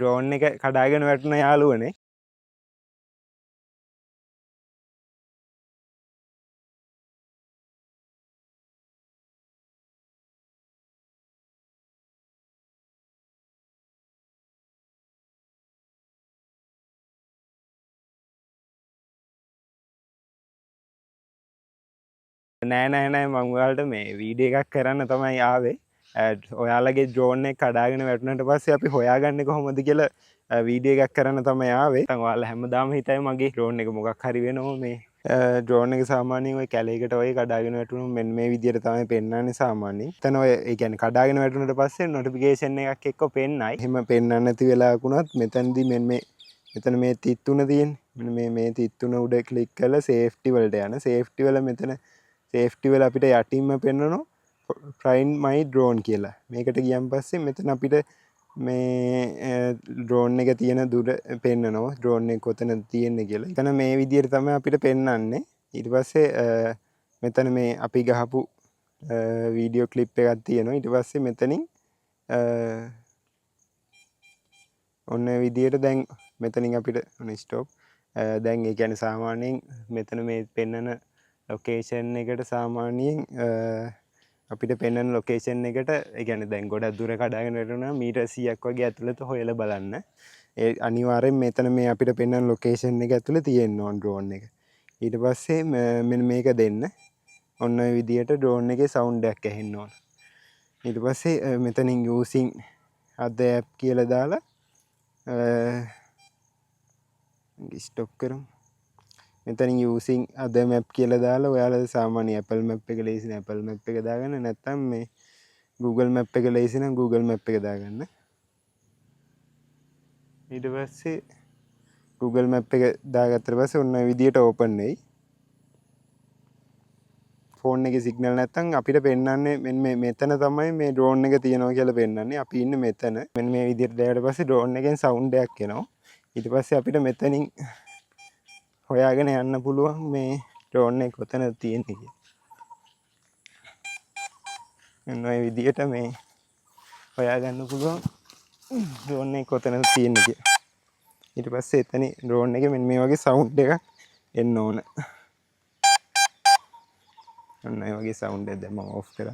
Drone එක කඩාගෙන වැටුණ යාළුවනේ. නෑ මම ඔයාලට මේ වීඩියෝ එකක් කරන්න තමයි ආවේ. ඔයාලගේ ඩ්‍රෝන් එක කඩාගෙන වැටුණාට පස්සේ අපි හොයාගන්නේ කොහොමද කියලා වීඩියෝ එකක් කරන්න තමයි ආවේ. දැන් ඔයාලා හැමදාම හිතයි මගේ ඩ්‍රෝන් එක මොකක් හරි වෙනවා මේ. ඩ්‍රෝන් එක සාමාන්‍යයෙන් ඔය කැලේකට වගේ කඩාගෙන වැටුණොත් මෙන්න මේ විදියට තමයි පෙන්වන්නේ සාමාන්‍යයෙන්. එතන ඔය ඒ කියන්නේ කඩාගෙන වැටුණාට පස්සේ නොටිෆිකේෂන් එකක් එක්ක පෙන්නයි. එහෙම පෙන්වන්න නැති වෙලාවක උනත් මෙතනදී මෙතන මේ තිත් තුන තියෙන්නේ. මෙන්න මේ තිත් තුන උඩ ක්ලික් කරලා සේෆ්ටි වලට යන. සේෆ්ටි වල මෙතන සේෆ්ටි වල අපිට යටින්ම පෙන්වනවා ෆයින්ඩ් මයි ඩ්‍රෝන් කියලා. මේකට ගියන් පස්සේ මෙතන අපිට මේ ඩ්‍රෝන් එක තියෙන දුර පෙන්නනවා. ඩ්‍රෝන් එක කොතනද තියෙන්නේ කියලා. එතන මේ විදියට තමයි අපිට පෙන්වන්නේ. ඊට පස්සේ මෙතන මේ අපි ගහපු වීඩියෝ ක්ලිප් එකක් තියෙනවා. ඊට පස්සේ මෙතනින් ඔන්න විදියට දැන් මෙතනින් අපිට ඔන්න ස්ටොප්. දැන් ඒ කියන්නේ සාමාන්‍යයෙන් මෙතන මේ පෙන්නන ලොකේෂන් එකට සාමාන්‍යයෙන් අපිට පෙන්වන ලොකේෂන් එකට ඒ කියන්නේ දැන් ගොඩක් දුර කඩාගෙන වැටුණා මීටර් 100ක් වගේ ඇතුළත හොයලා බලන්න. ඒ අනිවාර්යෙන් මෙතන මේ අපිට පෙන්වන ලොකේෂන් එක ඇතුළේ තියෙන්න ඕන ඩ්‍රෝන් එක. ඊට පස්සේ මෙන්න මේක දෙන්න. ඔන්න ඔය විදියට ඩ්‍රෝන් එකේ සවුන්ඩ් එකක් ඇහෙන්න ඕන. ඊට පස්සේ මෙතනින් using other app කියලා දාලා ස්ටොප් කරමු. මෙතනින් using other map කියලා දාලා ඔයාලා සාමාන්‍ය Apple map එක ලේසි නම් Apple map එක දාගන්න. නැත්නම් මේ Google map එක ලේසි නම් Google map එක දාගන්න. ඊට පස්සේ Google map එක දාගත්තට පස්සේ ඔන්න ඔය විදියට ඕපන් වෙයි. ෆෝන් එකේ සිග්නල් නැත්නම් අපිට පෙන්වන්නේ මෙන්න මෙතන තමයි මේ ඩ්‍රෝන් එක තියෙනවා කියලා පෙන්වන්නේ. අපි ඉන්නේ මෙතන. මෙන්න මේ විදියට දැවට පස්සේ ඩ්‍රෝන් එකෙන් සවුන්ඩ් එකක් එනවා. ඊට පස්සේ අපිට මෙතනින් හොයාගෙන යන්න පුළුවන් මේ ඩ්‍රෝන් එක කොතනද තියෙන්නේ කියලා. මෙන්න ඔය විදියට මේ හොයාගන්න පුළුවන් ඩ්‍රෝන් එක කොතනද තියෙන්නේ කියලා. ඊට පස්සේ එතන ඩ්‍රෝන් එකේ මෙන්න මේ වගේ සවුන්ඩ් එකක් එන්න ඕන. ඔන්න ඒ වගේ සවුන්ඩ් එකක් දැන් මම ඔෆ් කරා.